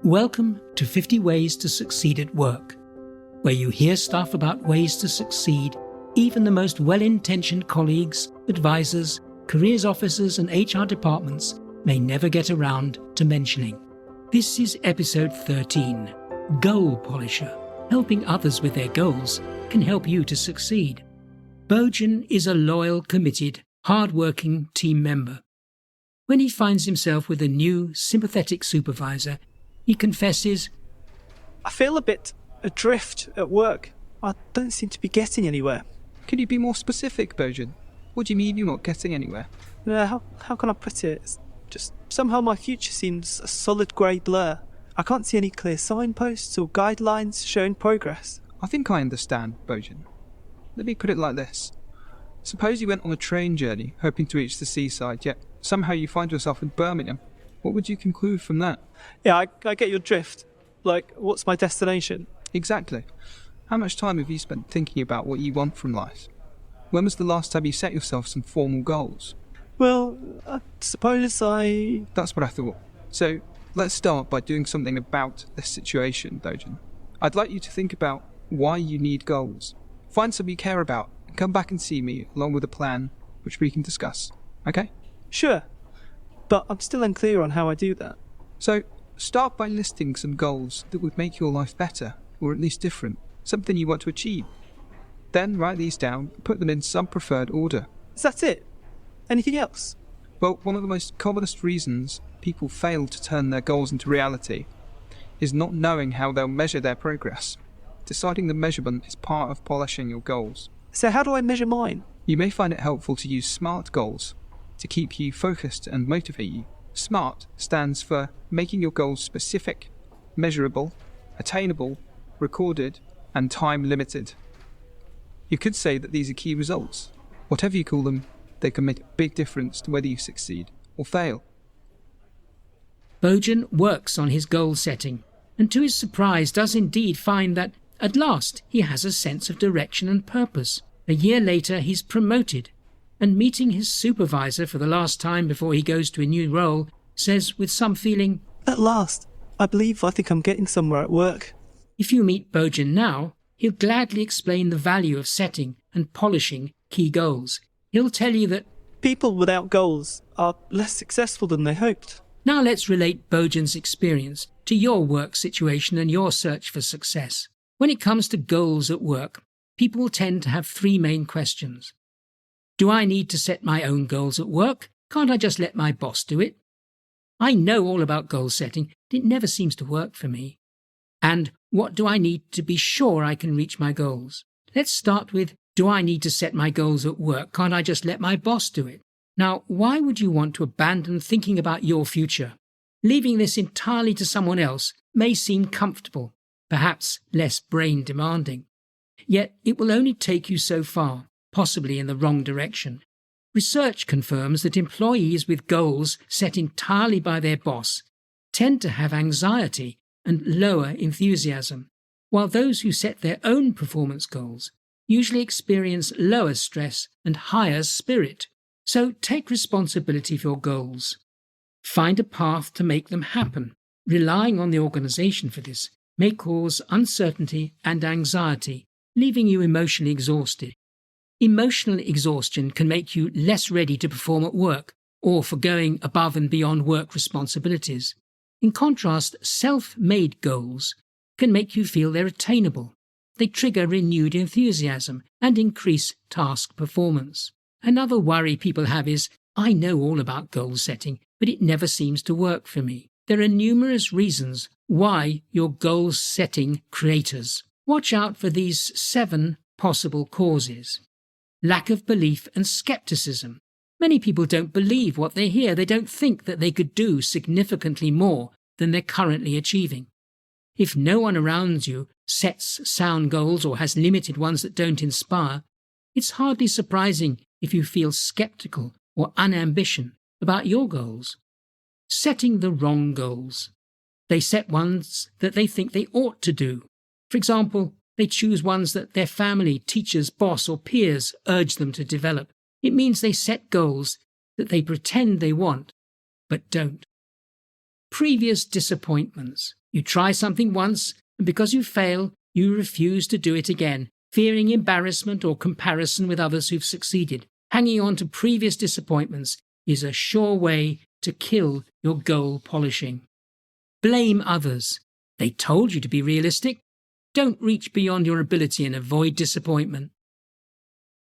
Welcome to 50 Ways to Succeed at Work, where you hear stuff about ways to succeed even the most well-intentioned colleagues, advisors, careers officers and HR departments may never get around to mentioning. This is episode 13, Goal Polisher. Helping others with their goals can help you to succeed. Bojan is a loyal, committed, hard-working team member. When he finds himself with a new, sympathetic supervisor, he confesses, I feel a bit adrift at work. I don't seem to be getting anywhere. Can you be more specific, Bojan? What do you mean you're not getting anywhere? How can I put it? It's just somehow my future seems a solid grey blur. I can't see any clear signposts or guidelines showing progress. I think I understand, Bojan. Let me put it like this. Suppose you went on a train journey, hoping to reach the seaside, yet somehow you find yourself in Birmingham. What would you conclude from that? Yeah, I get your drift. Like, what's my destination? Exactly. How much time have you spent thinking about what you want from life? When was the last time you set yourself some formal goals? Well, I suppose That's what I thought. So, let's start by doing something about this situation, Bojan. I'd like you to think about why you need goals. Find some you care about, and come back and see me along with a plan, which we can discuss. Okay? Sure. But I'm still unclear on how I do that. So, start by listing some goals that would make your life better, or at least different, something you want to achieve. Then write these down and put them in some preferred order. Is that it? Anything else? Well, one of the most commonest reasons people fail to turn their goals into reality is not knowing how they'll measure their progress. Deciding the measurement is part of polishing your goals. So how do I measure mine? You may find it helpful to use SMART goals to keep you focused and motivate you. SMART stands for making your goals specific, measurable, attainable, recorded, and time limited. You could say that these are key results. Whatever you call them, they can make a big difference to whether you succeed or fail. Bojan works on his goal setting, and to his surprise does indeed find that, at last, he has a sense of direction and purpose. A year later, he's promoted, and meeting his supervisor for the last time before he goes to a new role, says with some feeling, At last, I think I'm getting somewhere at work. If you meet Bojan now, he'll gladly explain the value of setting and polishing key goals. He'll tell you that people without goals are less successful than they hoped. Now let's relate Bojan's experience to your work situation and your search for success. When it comes to goals at work, people tend to have three main questions. Do I need to set my own goals at work? Can't I just let my boss do it? I know all about goal setting, but it never seems to work for me. And what do I need to be sure I can reach my goals? Let's start with, do I need to set my goals at work? Can't I just let my boss do it? Now, why would you want to abandon thinking about your future? Leaving this entirely to someone else may seem comfortable, perhaps less brain demanding. Yet it will only take you so far, possibly in the wrong direction. Research confirms that employees with goals set entirely by their boss tend to have anxiety and lower enthusiasm, while those who set their own performance goals usually experience lower stress and higher spirit. So take responsibility for your goals. Find a path to make them happen. Relying on the organization for this may cause uncertainty and anxiety, leaving you emotionally exhausted. Emotional exhaustion can make you less ready to perform at work or for going above and beyond work responsibilities. In contrast, self-made goals can make you feel they're attainable. They trigger renewed enthusiasm and increase task performance. Another worry people have is, I know all about goal setting, but it never seems to work for me. There are numerous reasons why you're goal-setting creators. Watch out for these 7 possible causes. Lack of belief and skepticism. Many people don't believe what they hear. They don't think that they could do significantly more than they're currently achieving. If no one around you sets sound goals or has limited ones that don't inspire, it's hardly surprising if you feel skeptical or unambitious about your goals. Setting the wrong goals. They set ones that they think they ought to do. For example, they choose ones that their family, teachers, boss, or peers urge them to develop. It means they set goals that they pretend they want, but don't. previous disappointments. You try something once, and because you fail, you refuse to do it again, fearing embarrassment or comparison with others who've succeeded. Hanging on to previous disappointments is a sure way to kill your goal polishing. Blame others. They told you to be realistic. Don't reach beyond your ability and avoid disappointment.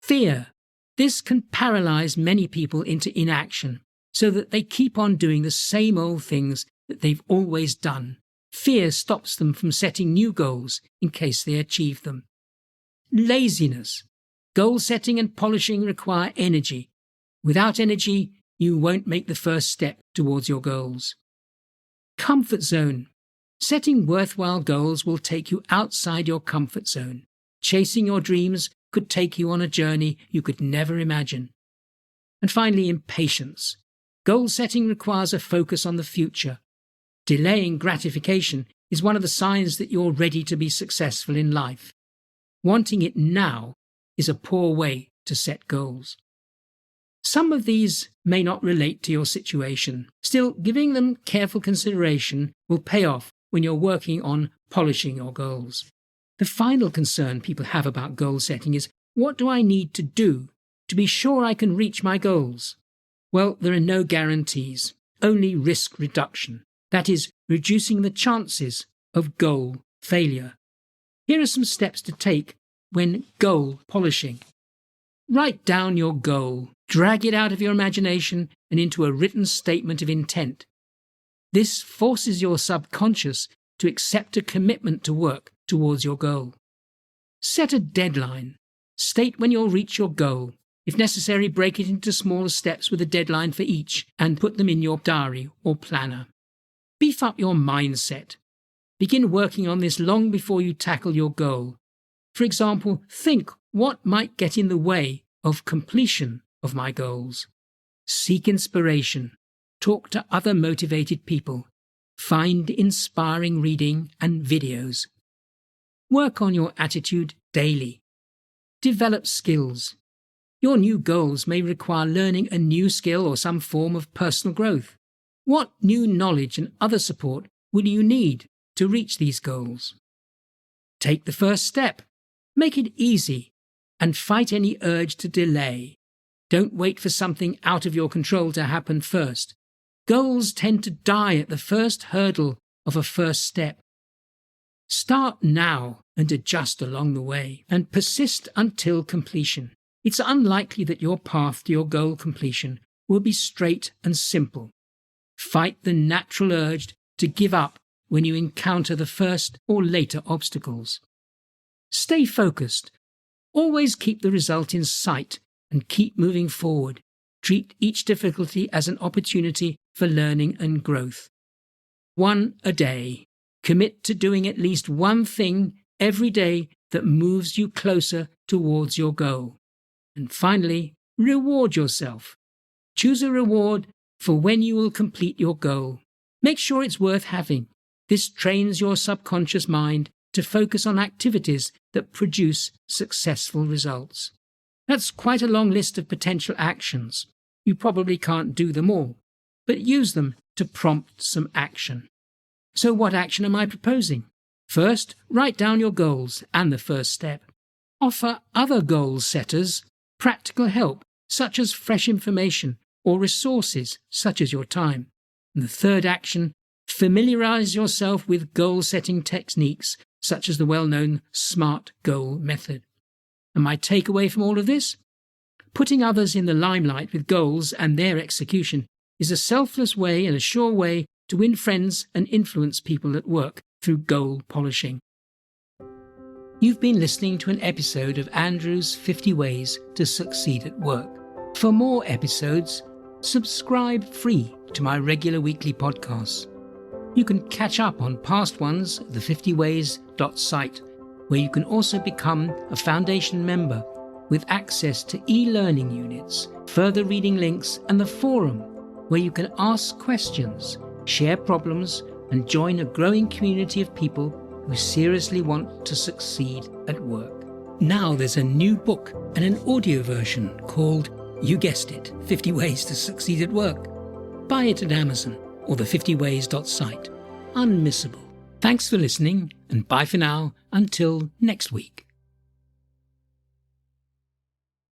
Fear. This can paralyze many people into inaction, so that they keep on doing the same old things that they've always done. Fear stops them from setting new goals in case they achieve them. Laziness. Goal setting and polishing require energy. Without energy, you won't make the first step towards your goals. Comfort zone. Setting worthwhile goals will take you outside your comfort zone. Chasing your dreams could take you on a journey you could never imagine. And finally, impatience. Goal setting requires a focus on the future. Delaying gratification is one of the signs that you're ready to be successful in life. Wanting it now is a poor way to set goals. Some of these may not relate to your situation. Still, giving them careful consideration will pay off when you're working on polishing your goals. The final concern people have about goal setting is, what do I need to do to be sure I can reach my goals? Well, there are no guarantees, only risk reduction. That is, reducing the chances of goal failure. Here are some steps to take when goal polishing. Write down your goal. Drag it out of your imagination and into a written statement of intent. This forces your subconscious to accept a commitment to work towards your goal. Set a deadline. State when you'll reach your goal. If necessary, break it into smaller steps with a deadline for each and put them in your diary or planner. Beef up your mindset. Begin working on this long before you tackle your goal. For example, think what might get in the way of completion of my goals. Seek inspiration. Talk to other motivated people. Find inspiring reading and videos. Work on your attitude daily. Develop skills. Your new goals may require learning a new skill or some form of personal growth. What new knowledge and other support will you need to reach these goals? Take the first step. Make it easy and fight any urge to delay. Don't wait for something out of your control to happen first. Goals tend to die at the first hurdle of a first step. Start now and adjust along the way, and persist until completion. It's unlikely that your path to your goal completion will be straight and simple. Fight the natural urge to give up when you encounter the first or later obstacles. Stay focused. Always keep the result in sight and keep moving forward. Treat each difficulty as an opportunity for learning and growth. One a day. Commit to doing at least one thing every day that moves you closer towards your goal. And finally, reward yourself. Choose a reward for when you will complete your goal. Make sure it's worth having. This trains your subconscious mind to focus on activities that produce successful results. That's quite a long list of potential actions. You probably can't do them all, but use them to prompt some action. So what action am I proposing? First, write down your goals and the first step. Offer other goal setters practical help, such as fresh information or resources, such as your time. And the third action, familiarize yourself with goal-setting techniques, such as the well-known SMART goal method. And my takeaway from all of this? Putting others in the limelight with goals and their execution is a selfless way and a sure way to win friends and influence people at work through goal polishing. You've been listening to an episode of Andrew's 50 Ways to Succeed at Work. For more episodes, subscribe free to my regular weekly podcasts. You can catch up on past ones at the 50ways.site, where you can also become a foundation member with access to e-learning units, further reading links, and the forum, where you can ask questions, share problems, and join a growing community of people who seriously want to succeed at work. Now there's a new book and an audio version called, you guessed it, 50 Ways to Succeed at Work. Buy it at Amazon or the 50ways.site. Unmissable. Thanks for listening, and bye for now until next week.